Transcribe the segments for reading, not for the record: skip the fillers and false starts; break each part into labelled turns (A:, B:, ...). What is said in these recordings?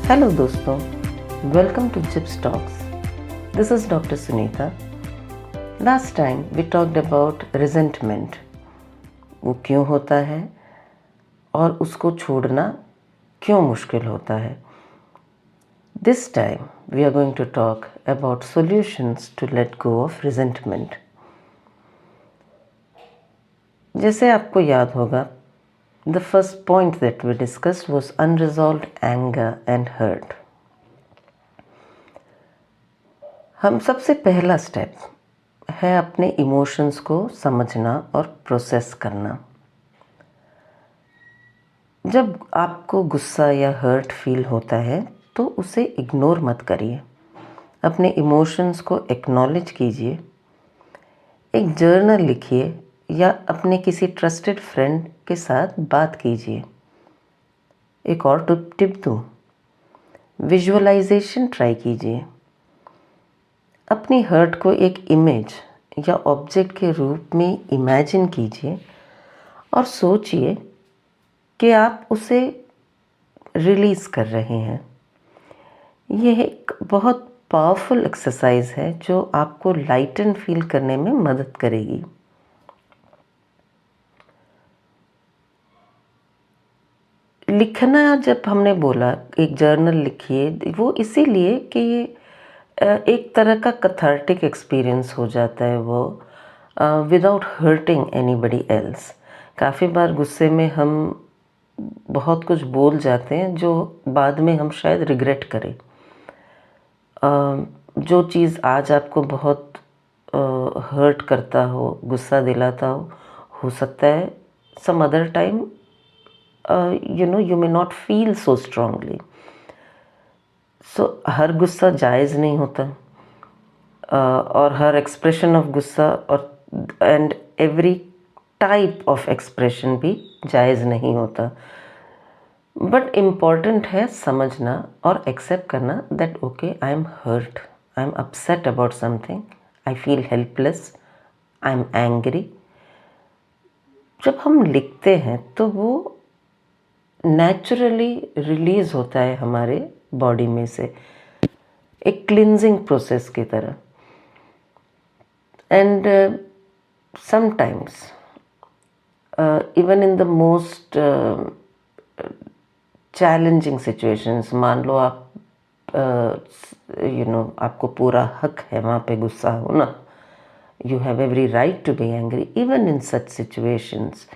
A: Hello दोस्तों, welcome to chips talks. This is doctor Sunita. Last time we talked about resentment. वो क्यों होता है और उसको छोड़ना क्यों मुश्किल होता है. This time we are going to talk about solutions to let go of resentment. जैसे आपको याद होगा, the first point that we discussed was unresolved anger and hurt. हम सबसे पहला स्टेप है अपने इमोशंस को समझना और प्रोसेस करना. जब आपको गुस्सा या हर्ट फील होता है तो उसे इग्नोर मत करिए. अपने इमोशंस को एक्नॉलेज कीजिए. एक जर्नल लिखिए या अपने किसी ट्रस्टेड फ्रेंड के साथ बात कीजिए. एक और टिप दूँ, विजुअलाइजेशन ट्राई कीजिए. अपनी हर्ट को एक इमेज या ऑब्जेक्ट के रूप में इमेजिन कीजिए और सोचिए कि आप उसे रिलीज़ कर रहे हैं. यह एक बहुत पावरफुल एक्सरसाइज है जो आपको लाइटन फील करने में मदद करेगी. लिखना, जब हमने बोला एक जर्नल लिखिए, वो इसीलिए कि ये एक तरह का कैथार्टिक एक्सपीरियंस हो जाता है वो, विदाउट हर्टिंग एनीबडी एल्स. काफ़ी बार गुस्से में हम बहुत कुछ बोल जाते हैं जो बाद में हम शायद रिग्रेट करें. जो चीज़ आज आपको बहुत हर्ट करता हो, गुस्सा दिलाता हो सकता है some other time you may not feel so strongly. सो हर गुस्सा जायज़ नहीं होता और हर एक्सप्रेशन ऑफ गुस्सा और and every type of expression भी जायज़ नहीं होता. बट इम्पॉर्टेंट है समझना और एक्सेप्ट करना that okay, I am hurt, I am upset about something, I feel helpless, I am angry. जब हम लिखते हैं तो वो नेचुरली रिलीज़ होता है हमारे बॉडी में से, एक क्लिनजिंग प्रोसेस की तरह. And sometimes even in the most challenging situations, मान लो आप आपको पूरा हक है वहाँ पे गुस्सा होना, you have every right to be angry. Even in such situations,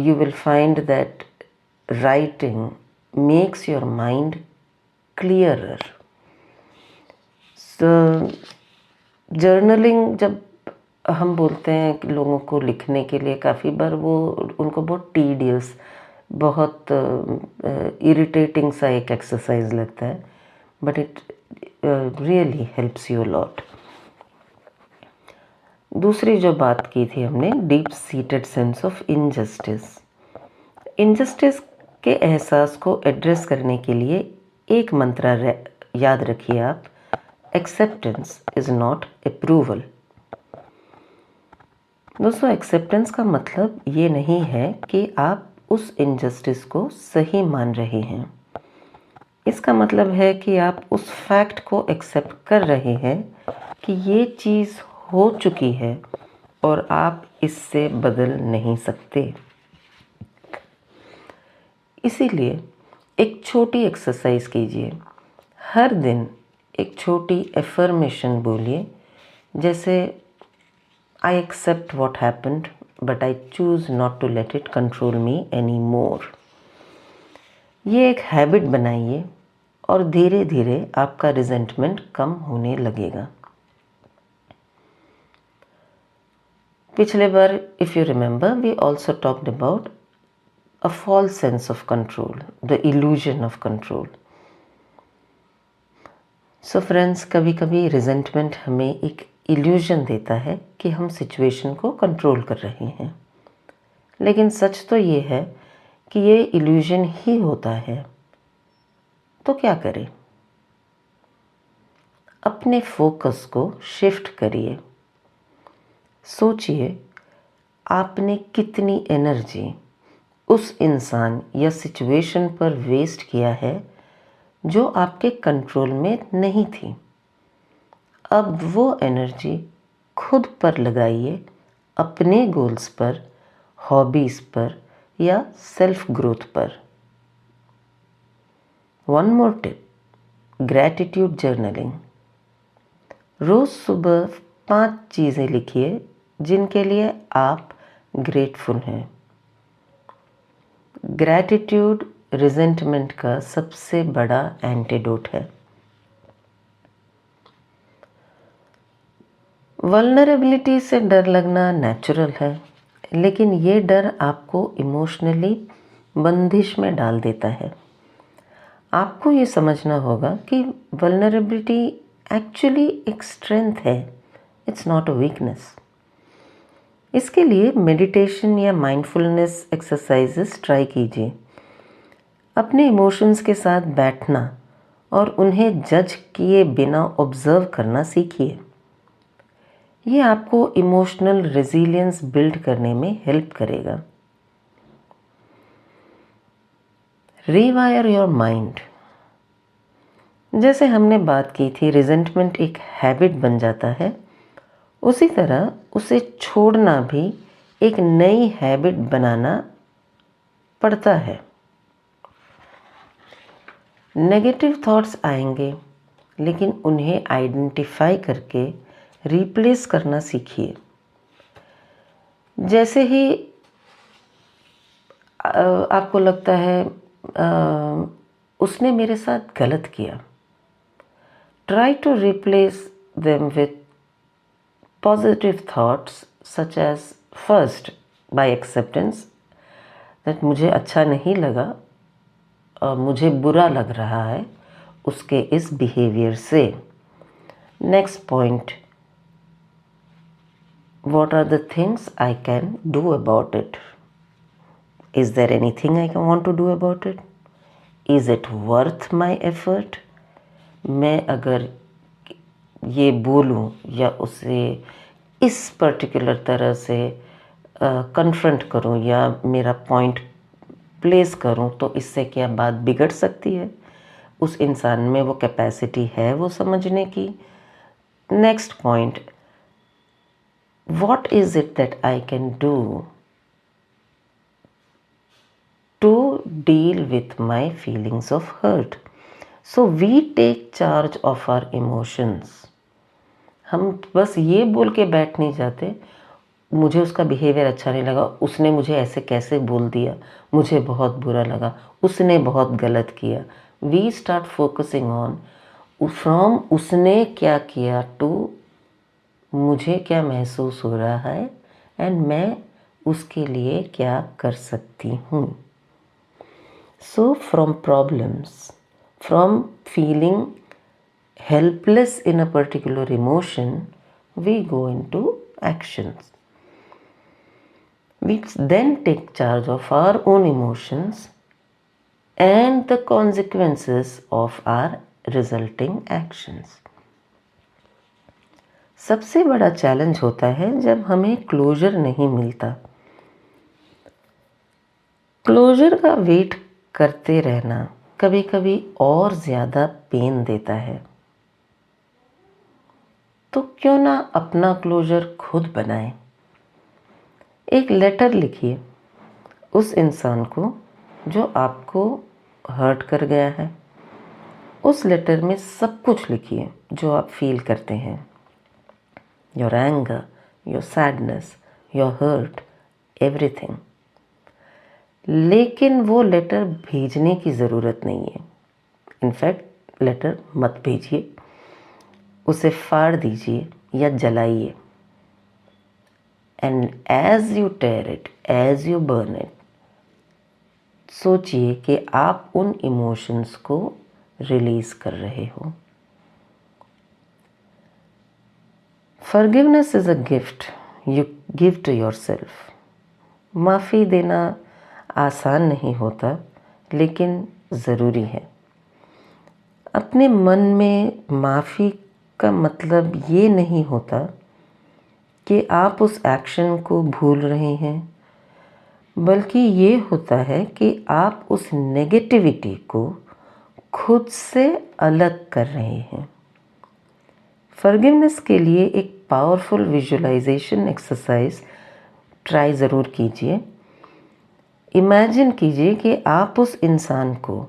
A: you will find that writing makes your mind clearer. So journaling, जब हम बोलते हैं कि लोगों को लिखने के लिए, काफ़ी बार वो उनको बहुत टीडियस, बहुत इरिटेटिंग सा एक एक्सरसाइज लगता है, but it really helps you lot. दूसरी जो बात की थी हमने, deep seated sense of injustice. Injustice के एहसास को एड्रेस करने के लिए एक मंत्र याद रखिए आप, एक्सेप्टेंस इज़ नॉट अप्रूवल. दोस्तों, एक्सेप्टेंस का मतलब ये नहीं है कि आप उस इनजस्टिस को सही मान रहे हैं. इसका मतलब है कि आप उस फैक्ट को एक्सेप्ट कर रहे हैं कि ये चीज़ हो चुकी है और आप इससे बदल नहीं सकते. इसीलिए एक छोटी एक्सरसाइज कीजिए. हर दिन एक छोटी एफर्मेशन बोलिए, जैसे I accept what happened but I choose not to let it control me any more. ये एक हैबिट बनाइए और धीरे धीरे आपका रिजेंटमेंट कम होने लगेगा. पिछले बार, if you remember, we also talked about a false sense of control, the illusion of control. So friends, कभी कभी रिजेंटमेंट हमें एक इल्यूजन देता है कि हम सिचुएशन को कंट्रोल कर रहे हैं, लेकिन सच तो ये है कि ये इल्यूजन ही होता है. तो क्या करें? अपने फोकस को शिफ्ट करिए. सोचिए आपने कितनी एनर्जी उस इंसान या सिचुएशन पर वेस्ट किया है जो आपके कंट्रोल में नहीं थी। अब वो एनर्जी खुद पर लगाइए, अपने गोल्स पर, हॉबीज़ पर या सेल्फ ग्रोथ पर। One more tip, gratitude journaling. रोज़ सुबह 5 चीज़ें लिखिए जिनके लिए आप ग्रेटफुल हैं। ग्रैटिट्यूड रिजेंटमेंट का सबसे बड़ा एंटीडोट है। वल्नरेबिलिटी से डर लगना नेचुरल है, लेकिन ये डर आपको इमोशनली बंदिश में डाल देता है। आपको ये समझना होगा कि वल्नरेबिलिटी एक्चुअली एक स्ट्रेंथ है, इट्स नॉट अ वीकनेस। इसके लिए मेडिटेशन या माइंडफुलनेस एक्सरसाइजेस ट्राई कीजिए। अपने इमोशंस के साथ बैठना और उन्हें जज किए बिना ऑब्जर्व करना सीखिए। ये आपको इमोशनल रेजिलियंस बिल्ड करने में हेल्प करेगा। रीवायर योर माइंड। जैसे हमने बात की थी, रिजेंटमेंट एक हैबिट बन जाता है, उसी तरह उसे छोड़ना भी एक नई हैबिट बनाना पड़ता है। नेगेटिव थॉट्स आएंगे, लेकिन उन्हें आइडेंटिफाई करके रिप्लेस करना सीखिए। जैसे ही आपको लगता है उसने मेरे साथ गलत किया, try to replace them with positive thoughts such as first by acceptance that मुझे अच्छा नहीं लगा और मुझे बुरा लग रहा है उसके इस बिहेवियर से। Next point, what are the things I can do about it? Is there anything I want to do about it? Is it worth my effort? मैं अगर ये बोलूँ या उसे इस पर्टिकुलर तरह से कन्फ्रंट करूँ या मेरा पॉइंट प्लेस करूँ तो इससे क्या बात बिगड़ सकती है? उस इंसान में वो कैपेसिटी है वो समझने की। Next point, what is it that I can do to deal with my feelings of hurt? So we take charge of our emotions. हम बस ये बोल के बैठ नहीं जाते, मुझे उसका बिहेवियर अच्छा नहीं लगा, उसने मुझे ऐसे कैसे बोल दिया, मुझे बहुत बुरा लगा, उसने बहुत गलत किया। We start focusing on from उसने क्या किया टू मुझे क्या महसूस हो रहा है एंड मैं उसके लिए क्या कर सकती हूँ। So from problems, from feeling helpless in a particular emotion, we go into actions. We then take charge of our own emotions and the consequences of our resulting actions. सबसे बड़ा चैलेंज होता है जब हमें क्लोजर नहीं मिलता। Closure का wait करते रहना कभी कभी और ज़्यादा पेन देता है, तो क्यों ना अपना क्लोजर खुद बनाएं। एक लेटर लिखिए उस इंसान को जो आपको हर्ट कर गया है। उस लेटर में सब कुछ लिखिए जो आप फील करते हैं, your anger, your sadness, your hurt, everything. लेकिन वो लेटर भेजने की ज़रूरत नहीं है। इनफैक्ट लेटर मत भेजिए, उसे फाड़ दीजिए या जलाइए। And as you tear it, as you burn it, सोचिए कि आप उन इमोशंस को रिलीज कर रहे हो। Forgiveness is a gift you give to yourself. माफ़ी देना आसान नहीं होता, लेकिन ज़रूरी है। अपने मन में माफ़ी का मतलब ये नहीं होता कि आप उस एक्शन को भूल रहे हैं, बल्कि ये होता है कि आप उस नेगेटिविटी को खुद से अलग कर रहे हैं। फॉरगिवनेस के लिए एक पावरफुल विजुअलाइजेशन एक्सरसाइज ट्राई ज़रूर कीजिए। इमेजिन कीजिए कि आप उस इंसान को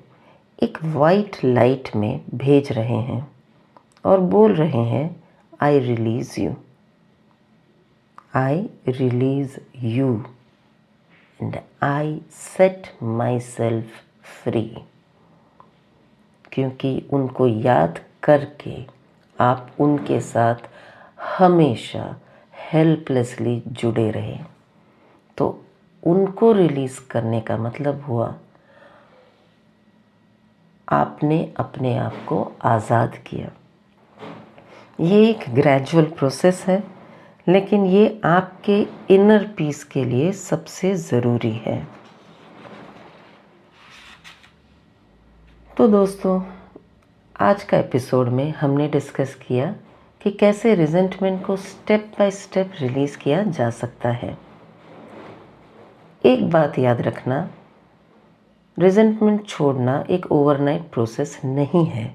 A: एक वाइट लाइट में भेज रहे हैं और बोल रहे हैं, I release you, I release you and I set myself free. क्योंकि उनको याद करके आप उनके साथ हमेशा हेल्पलेसली जुड़े रहे, तो उनको रिलीज़ करने का मतलब हुआ आपने अपने आप को आज़ाद किया। ये एक ग्रेजुअल प्रोसेस है, लेकिन ये आपके इनर पीस के लिए सबसे ज़रूरी है। तो दोस्तों, आज का एपिसोड में हमने डिस्कस किया कि कैसे रिजेंटमेंट को स्टेप बाय स्टेप रिलीज़ किया जा सकता है। एक बात याद रखना, रिजेंटमेंट छोड़ना एक ओवरनाइट प्रोसेस नहीं है।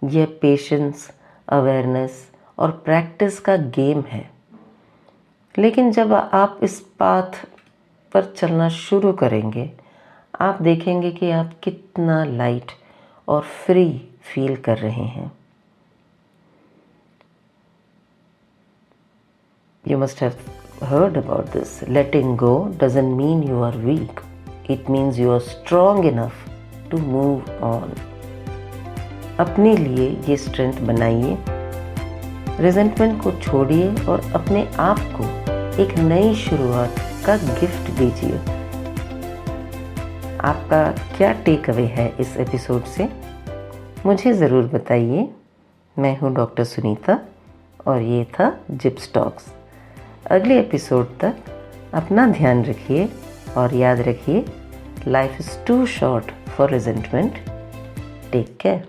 A: यह पेशेंस, अवेयरनेस और प्रैक्टिस का गेम है। लेकिन जब आप इस पाथ पर चलना शुरू करेंगे, आप देखेंगे कि आप कितना लाइट और फ्री फील कर रहे हैं। You must have heard about this. Letting go doesn't mean you are weak. It means you are strong enough to move on. अपने लिए ये स्ट्रेंथ बनाइए, रिजेंटमेंट को छोड़िए और अपने आप को एक नई शुरुआत का गिफ्ट दीजिए। आपका क्या टेक अवे है इस एपिसोड से, मुझे ज़रूर बताइए। मैं हूँ डॉक्टर सुनीता और ये था जिप्स टॉक्स। अगले एपिसोड तक अपना ध्यान रखिए और याद रखिए, life is too short for resentment. Take care.